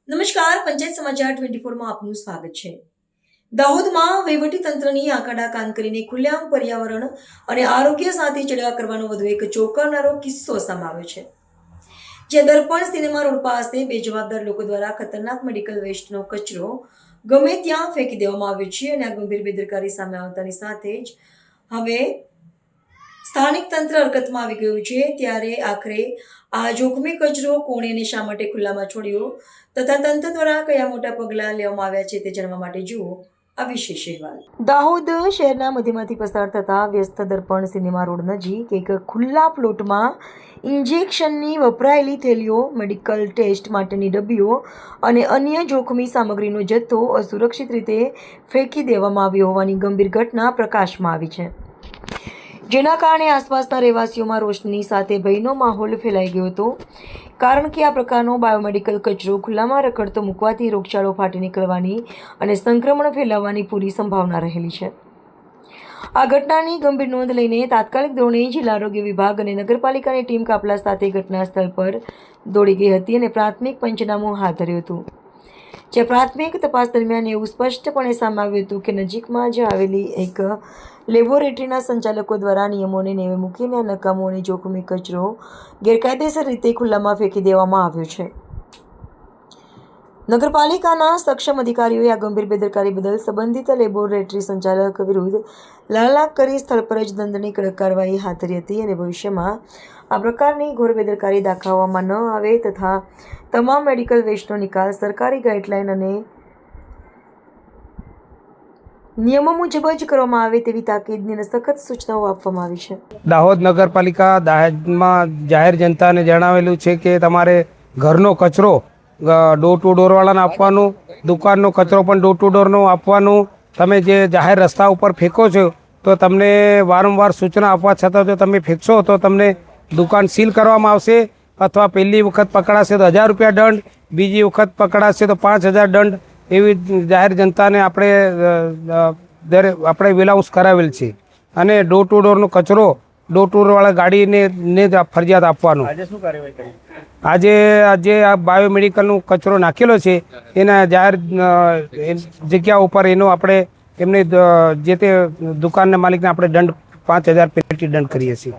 નમસ્કાર, પંચાયત સમાચાર 24 માં આપનું સ્વાગત છે। દાહોદમાં વહીવટીતંત્રની આંકડા કાન કરીને ખુલ્લેઆમ પર્યાવરણ અને આરોગ્ય સાથે ચડ્યા કરવાનો વધુ એક ચોંકાવનારો કિસ્સો સામે આવ્યો છે, જે દર્પણ સિનેમા રોડ પાસે બેજવાબદાર લોકો દ્વારા ખતરનાક મેડિકલ વેસ્ટનો કચરો ગમે ત્યાં ફેંકી દેવામાં આવ્યો છે અને આ ગંભીર બેદરકારી સામે આવતાની સાથે જ હવે સ્થાનિક તંત્ર હરકતમાં આવી ગયું છે। ત્યારે આખરે આ જોખમી કચરો કોણે અને શા માટે ખુલ્લામાં છોડ્યો તથા તંત્ર દ્વારા કયા મોટા પગલાં લેવામાં આવ્યા છે તે જાણવા માટે જુઓ આ વિશેષ અહેવાલ। દાહોદ શહેરના મધ્યમાંથી પસાર થતા વ્યસ્ત દર્પણ સિનેમા રોડ નજીક એક ખુલ્લા પ્લોટમાં ઇન્જેક્શનની વપરાયેલી થેલીઓ, મેડિકલ ટેસ્ટ માટેની ડબ્બીઓ અને અન્ય જોખમી સામગ્રીનો જથ્થો અસુરક્ષિત રીતે ફેંકી દેવામાં આવ્યો હોવાની ગંભીર ઘટના પ્રકાશમાં આવી છે, જેના કારણે આસપાસના રહેવાસીઓમાં રોષની સાથે ભયનો માહોલ ફેલાઈ ગયો હતો, કારણ કે આ પ્રકારનો બાયોમેડિકલ કચરો ખુલ્લામાં રખડતો મૂકવાથી રોગચાળો ફાટી નીકળવાની અને સંક્રમણ ફેલાવવાની પૂરી સંભાવના રહેલી છે। આ ઘટનાની ગંભીર નોંધ લઈને તાત્કાલિક ધોરણે જિલ્લા આરોગ્ય વિભાગ અને નગરપાલિકાની ટીમ કાફલા સાથે ઘટના સ્થળ પર દોડી ગઈ હતી અને પ્રાથમિક પંચનામું હાથ ધર્યું હતું, જે પ્રાથમિક તપાસ દરમિયાન એવું સ્પષ્ટપણે સામે આવ્યું હતું કે નજીકમાં જ આવેલી એક લેબોરેટરીના સંચાલકો દ્વારા નિયમોને નેવે મૂકીને આ નકામો અને જોખમી કચરો ગેરકાયદેસર રીતે ખુલ્લામાં ફેંકી દેવામાં આવ્યો છે। નગરપાલિકાના સક્ષમ અધિકારીઓએ આ ગંભીર બેદરકારી બદલ સંબંધિત લેબોરેટરી સંચાલક વિરુદ્ધ લાલાક કરી સ્થળ પર જ દંડની કડક કાર્યવાહી હાથ ધરી હતી અને ભવિષ્યમાં આ પ્રકારની ઘોર બેદરકારી દાખવવામાં ન આવે તથા તમામ મેડિકલ વેસ્ટનો નિકાલ સરકારી ગાઈડલાઈન અને નિયમો મુજબ જ કરવામાં આવે તેવી તાકીદની અને સખત સૂચનાઓ આપવામાં આવી છે। દાહોદ નગરપાલિકા દાહોદમાં જાહેર જનતાને જણાવેલું છે કે તમારે ઘરનો કચરો ડોર ટુ ડોરવાળાને આપવાનું, દુકાનનો કચરો પણ ડોર ટુ ડોરનો આપવાનું। તમે જે જાહેર રસ્તા ઉપર ફેંકો છો તો તમને વારંવાર સૂચના આપવા છતાં જો તમે ફેંકશો તો તમને દુકાન સીલ કરવામાં આવશે, અથવા પહેલી વખત પકડાશે તો 1000 રૂપિયા દંડ, બીજી વખત પકડાશે તો 5000 દંડ, એવી જાહેર જનતાને આપણે વિલાઉન્સ કરાવેલ છે। અને ડોર ટુ ડોરનો કચરો ડોર ટુ ડોરવાળા ગાડીને જ ફરજિયાત આપવાનું। આજે શું કાર્યવાહી કરી? આજે આ બાયોમેડિકલનો કચરો નાખેલો છે એના જાહેર જગ્યા ઉપર એનો આપણે એમને જે તે દુકાનના માલિકને આપણે દંડ 5000 પેનલ્ટી દંડ કરીએ છીએ।